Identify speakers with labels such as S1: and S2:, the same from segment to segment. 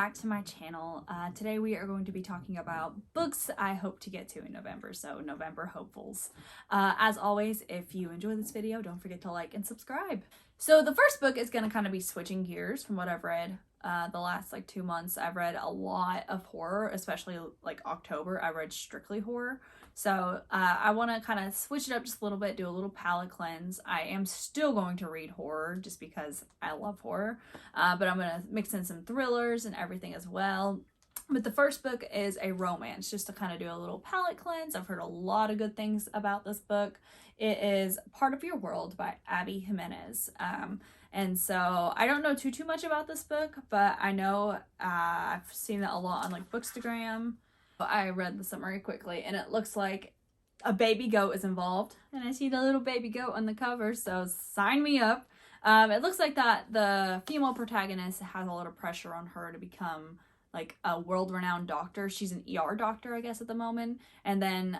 S1: back to my channel. Today we are going to be talking about books I hope to get to in November, so November hopefuls. As always, if you enjoy this video, don't forget to like and subscribe. So the first book is going to kind of be switching gears from what I've read. The last 2 months I've read a lot of horror, especially October I read strictly horror. So I want to kind of switch it up just a little bit, do a little palette cleanse. I am still going to read horror just because I love horror, but I'm going to mix in some thrillers and everything as well. But the first book is a romance, just to kind of do a little palette cleanse. I've heard a lot of good things about this book. It is Part of Your World by Abby Jimenez. And so I don't know too much about this book, but I know I've seen it a lot on Bookstagram. I read the summary quickly and it looks like a baby goat is involved, and I see the little baby goat on the cover, so sign me up. It looks like that the female protagonist has a lot of pressure on her to become a world-renowned doctor. She's an ER doctor, I guess, at the moment, and then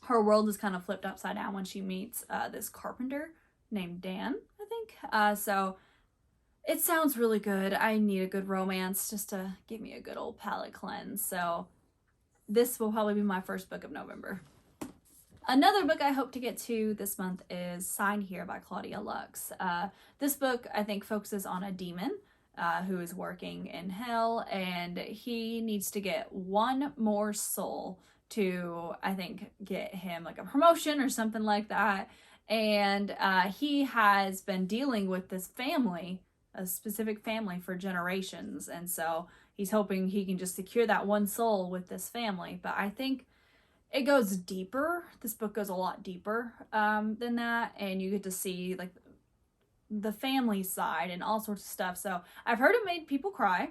S1: her world is kind of flipped upside down when she meets this carpenter named Dan, I think. So it sounds really good. I need a good romance just to give me a good old palette cleanse, so this will probably be my first book of November. Another book I hope to get to this month is Signed Here by Claudia Lux. This book, I think, focuses on a demon who is working in hell, and he needs to get one more soul to, I think, get him a promotion or something like that. And he has been dealing with this family, a specific family, for generations, and so he's hoping he can just secure that one soul with this family. But I think it goes deeper. This book goes a lot deeper than that, and you get to see the family side and all sorts of stuff. So I've heard it made people cry.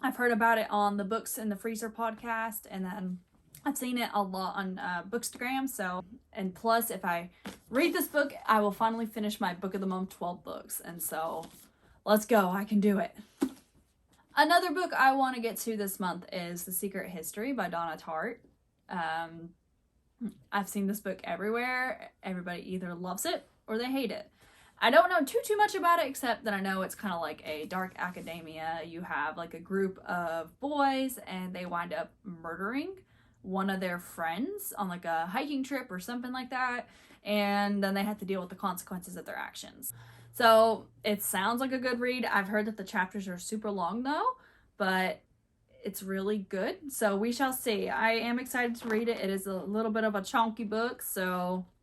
S1: I've heard about it on the Books in the Freezer podcast, and then I've seen it a lot on Bookstagram. So, and plus, if I read this book, I will finally finish my Book of the Month 12 books. And so, let's go. I can do it. Another book I want to get to this month is The Secret History by Donna Tartt. I've seen this book everywhere. Everybody either loves it or they hate it. I don't know too much about it, except that I know it's kind of like a dark academia. You have a group of boys and they wind up murdering one of their friends on a hiking trip or something like that, and then they have to deal with the consequences of their actions. So it sounds like a good read. I've heard that the chapters are super long though, but it's really good. So we shall see. I am excited to read it. It is a little bit of a chunky book,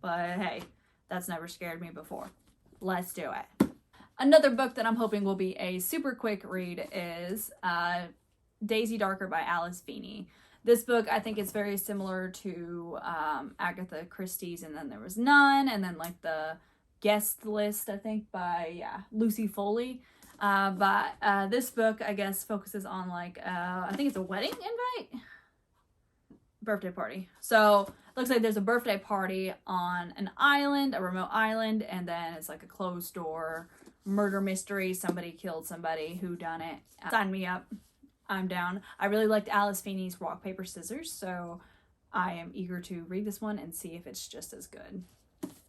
S1: but hey, that's never scared me before. Let's do it. Another book that I'm hoping will be a super quick read is Daisy Darker by Alice Feeney. This book, I think, is very similar to Agatha Christie's And Then There Was None, and then the Guest List, I think, by Lucy Foley. But this book, I guess, focuses on I think it's a wedding invite? Birthday party. So looks like there's a birthday party on an island, a remote island, and then it's a closed door murder mystery. Somebody killed somebody. Who done it? Sign me up. I'm down. I really liked Alice Feeney's Rock, Paper, Scissors, so I am eager to read this one and see if it's just as good.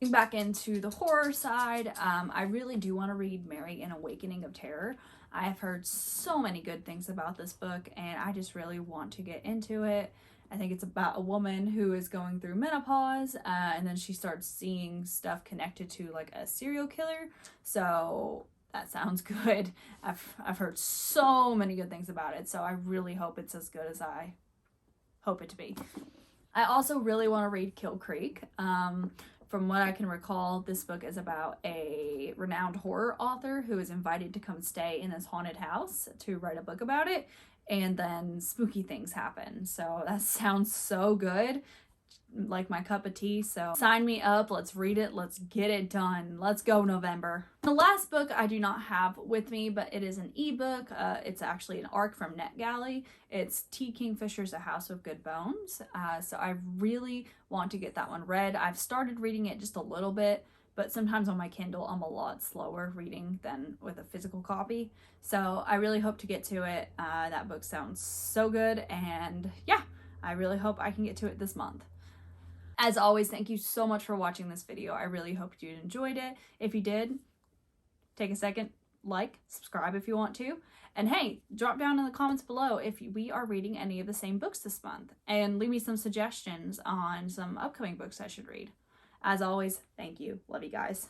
S1: Back into the horror side, I really do want to read Mary, An Awakening of Terror. I have heard so many good things about this book, and I just really want to get into it. I think it's about a woman who is going through menopause, and then she starts seeing stuff connected to a serial killer. So that sounds good. I've heard so many good things about it, so I really hope it's as good as I hope it to be. I also really want to read Kill Creek. From what I can recall, this book is about a renowned horror author who is invited to come stay in this haunted house to write a book about it, and then spooky things happen. So that sounds so good, like my cup of tea. So sign me up. Let's read it. Let's get it done. Let's go, November. The last book I do not have with me, but it is an ebook. It's actually an ARC from NetGalley. It's T. Kingfisher's A House of Good Bones. So I really want to get that one read. I've started reading it just a little bit, but sometimes on my Kindle I'm a lot slower reading than with a physical copy. So I really hope to get to it. That book sounds so good, and yeah, I really hope I can get to it this month. As always, thank you so much for watching this video. I really hope you enjoyed it. If you did, take a second, like, subscribe if you want to. And hey, drop down in the comments below if we are reading any of the same books this month. And leave me some suggestions on some upcoming books I should read. As always, thank you. Love you guys.